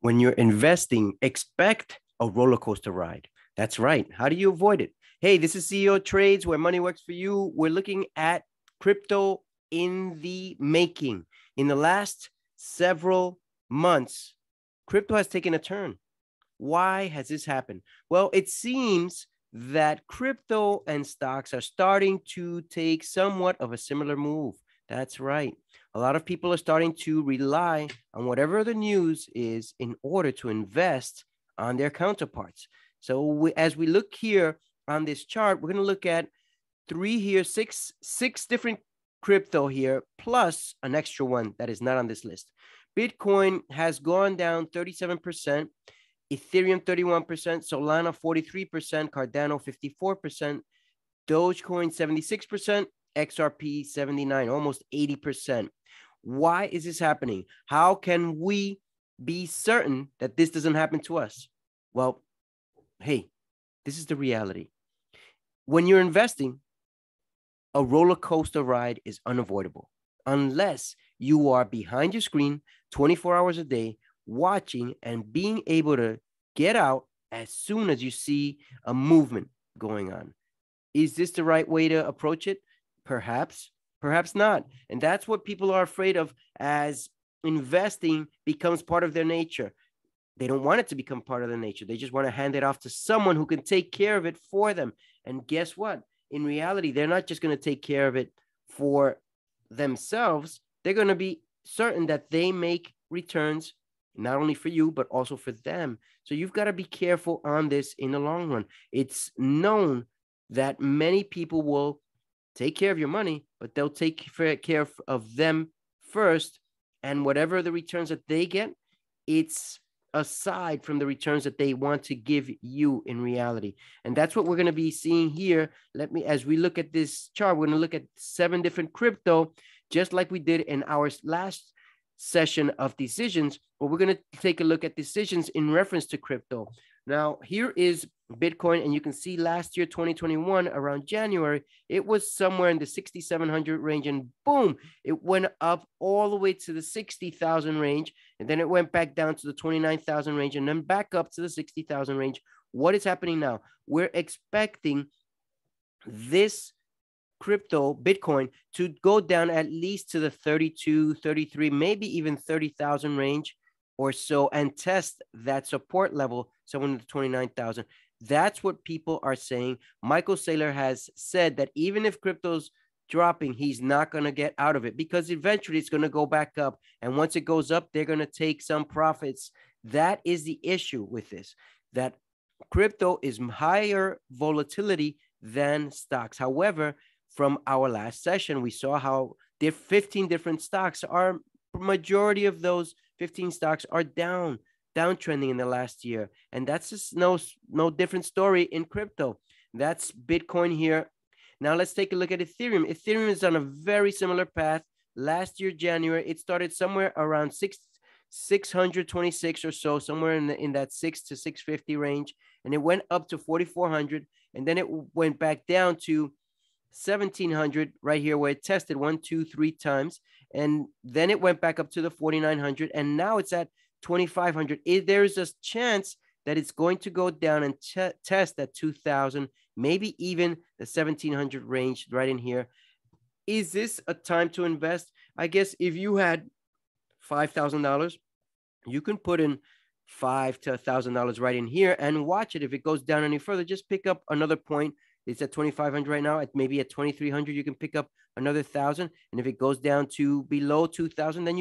When you're investing, expect a roller coaster ride. That's right. How do you avoid it? Hey, this is CeoTrades, where money works for you. We're looking at crypto in the making. In the last several months, crypto has taken a turn. Why has this happened? Well, it seems that crypto and stocks are starting to take somewhat of a similar move. That's right. A lot of people are starting to rely on whatever the news is in order to invest on their counterparts. So as we look here on this chart, we're going to look at six different crypto here, plus an extra one that is not on this list. Bitcoin has gone down 37%, Ethereum 31%, Solana 43%, Cardano 54%, Dogecoin 76%, XRP 79%, almost 80%. Why is this happening? How can we be certain that this doesn't happen to us? Well, hey, this is the reality. When you're investing, a roller coaster ride is unavoidable unless you are behind your screen 24 hours a day, watching and being able to get out as soon as you see a movement going on. Is this the right way to approach it? Perhaps, perhaps not. And that's what people are afraid of as investing becomes part of their nature. They don't want it to become part of their nature. They just want to hand it off to someone who can take care of it for them. And guess what? In reality, they're not just going to take care of it for themselves. They're going to be certain that they make returns, not only for you, but also for them. So you've got to be careful on this in the long run. It's known that many people will take care of your money, but they'll take care of them first. And whatever the returns that they get, it's aside from the returns that they want to give you in reality. And that's what we're going to be seeing here. As we look at this chart, we're going to look at 7 different crypto, just like we did in our last session of decisions, but we're going to take a look at decisions in reference to crypto. Now, here is Bitcoin, and you can see last year, 2021, around January, it was somewhere in the 6,700 range, and boom, it went up all the way to the 60,000 range, and then it went back down to the 29,000 range, and then back up to the 60,000 range. What is happening now? We're expecting this crypto, Bitcoin, to go down at least to the 32, 33, maybe even 30,000 range or so, and test that support level somewhere in the 29,000. That's what people are saying. Michael Saylor has said that even if crypto's dropping, he's not going to get out of it because eventually it's going to go back up. And once it goes up, they're going to take some profits. That is the issue with this, that crypto is higher volatility than stocks. However, from our last session, we saw how 15 different stocks are, majority of those 15 stocks are downtrending in the last year. And that's just no different story in crypto. That's Bitcoin here. Now let's take a look at Ethereum. Ethereum is on a very similar path. Last year, January, it started somewhere around 626 or so, somewhere in that 6 to 650 range. And it went up to 4,400. And then it went back down to 1,700 right here, where it tested 1, 2, 3 times. And then it went back up to the 4,900. And now it's at 2,500. There's a chance that it's going to go down and test at 2,000, maybe even the 1,700 range right in here. Is this a time to invest? I guess if you had $5,000, you can put in $5,000 to $1,000 right in here and watch it. If it goes down any further, just pick up another point. It's at 2,500 right now. Maybe at 2,300, you can pick up another 1,000. And if it goes down to below 2,000, then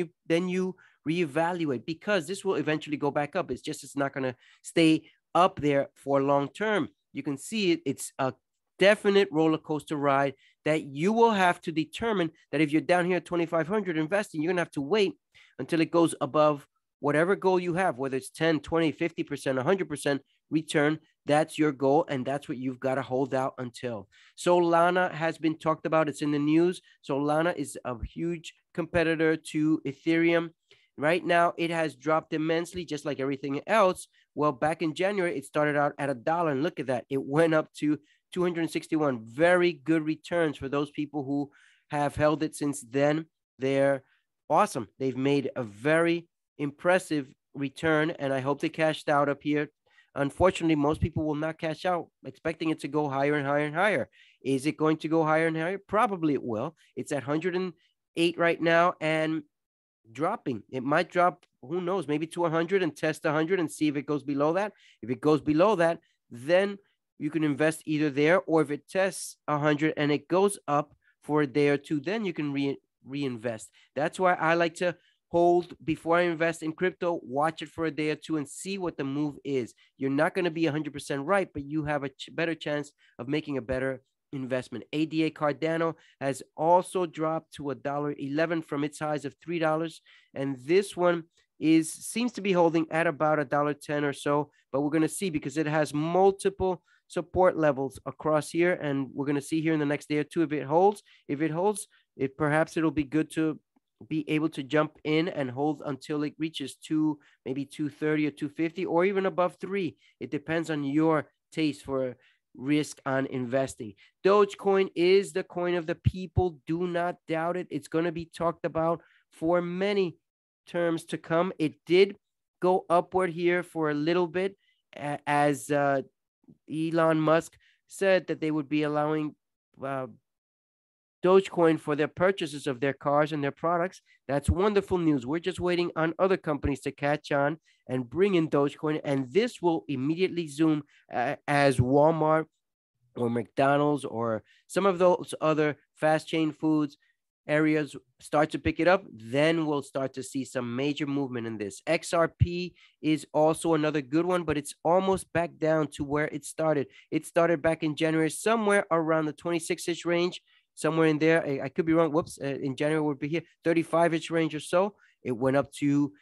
you reevaluate, because this will eventually go back up. It's not going to stay up there for long term. You can see it. It's a definite roller coaster ride that you will have to determine that if you're down here at 2,500 investing, you're going to have to wait until it goes above whatever goal you have, whether it's 10, 20, 50%, 100% return. That's your goal, and that's what you've got to hold out until. Solana has been talked about. It's in the news. Solana is a huge competitor to Ethereum. Right now, it has dropped immensely, just like everything else. Well, back in January, it started out at $1, and look at that. It went up to 261. Very good returns for those people who have held it since then. They're awesome. They've made a very impressive return, and I hope they cashed out up here. Unfortunately, most people will not cash out, expecting it to go higher and higher and higher. Is it going to go higher and higher? Probably it will. It's at 108 right now and dropping. It might drop, who knows, maybe to 100 and test 100 and see if it goes below that. If it goes below that, then you can invest either there, or if it tests 100 and it goes up for a day or two, then you can reinvest. That's why I like to hold before I invest in crypto, watch it for a day or two and see what the move is. You're not going to be 100% right, but you have a better chance of making a better investment. ADA Cardano has also dropped to $1.11 from its highs of $3. And this one seems to be holding at about $1.10 or so, but we're going to see because it has multiple support levels across here, and we're going to see here in the next day or two if it holds. If it holds, perhaps it'll be good to be able to jump in and hold until it reaches maybe 230 or 250 or even above 3. It depends on your taste for risk on investing. Dogecoin is the coin of the people. Do not doubt it. It's going to be talked about for many terms to come. It did go upward here for a little bit as Elon Musk said that they would be allowing Dogecoin for their purchases of their cars and their products. That's wonderful news. We're just waiting on other companies to catch on and bring in Dogecoin, and this will immediately zoom as Walmart or McDonald's or some of those other fast chain foods areas start to pick it up. Then we'll start to see some major movement in this. XRP is also another good one, but it's almost back down to where it started. It started back in January, somewhere around the 26-ish range. Somewhere in there, I could be wrong. Whoops, in January would be here, 35-ish range or so. It went up to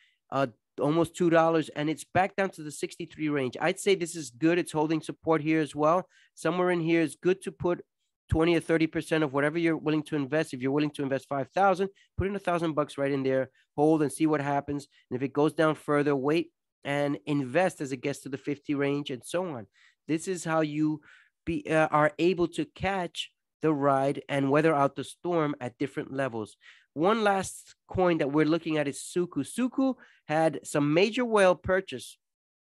almost $2, and it's back down to the 63 range. I'd say this is good. It's holding support here as well. Somewhere in here is good to put 20 or 30% of whatever you're willing to invest. If you're willing to invest 5,000, put in $1,000 right in there, hold and see what happens. And if it goes down further, wait and invest as it gets to the 50 range and so on. This is how you are able to catch the ride and weather out the storm at different levels. One last coin that we're looking at is Suku. Suku had some major whale purchase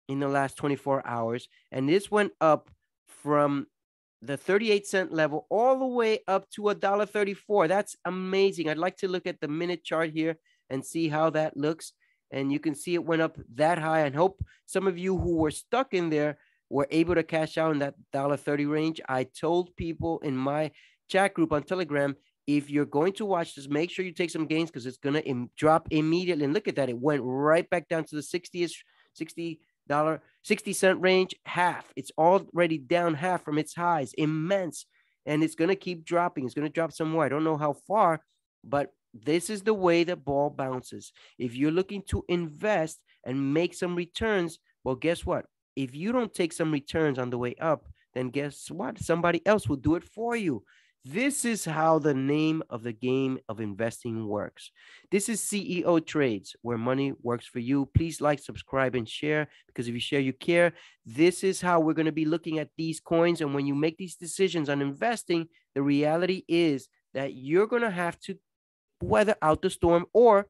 in the last 24 hours, and this went up from the 38-cent level all the way up to $1.34. That's amazing. I'd like to look at the minute chart here and see how that looks. And you can see it went up that high, and hope some of you who were stuck in there were able to cash out in that $1.30 range. I told people in my chat group on Telegram, if you're going to watch this, make sure you take some gains because it's going to drop immediately. And look at that. It went right back down to the 60-cent range, half. It's already down half from its highs, immense. And it's going to keep dropping. It's going to drop some more. I don't know how far, but this is the way the ball bounces. If you're looking to invest and make some returns, well, guess what? If you don't take some returns on the way up, then guess what? Somebody else will do it for you. This is how the name of the game of investing works. This is CeoTrades, where money works for you. Please like, subscribe, and share, because if you share, you care. This is how we're going to be looking at these coins. And when you make these decisions on investing, the reality is that you're going to have to weather out the storm or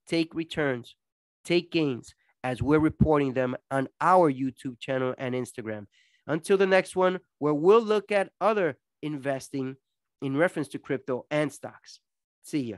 take returns, take gains, as we're reporting them on our YouTube channel and Instagram. Until the next one, where we'll look at other investing in reference to crypto and stocks. See ya.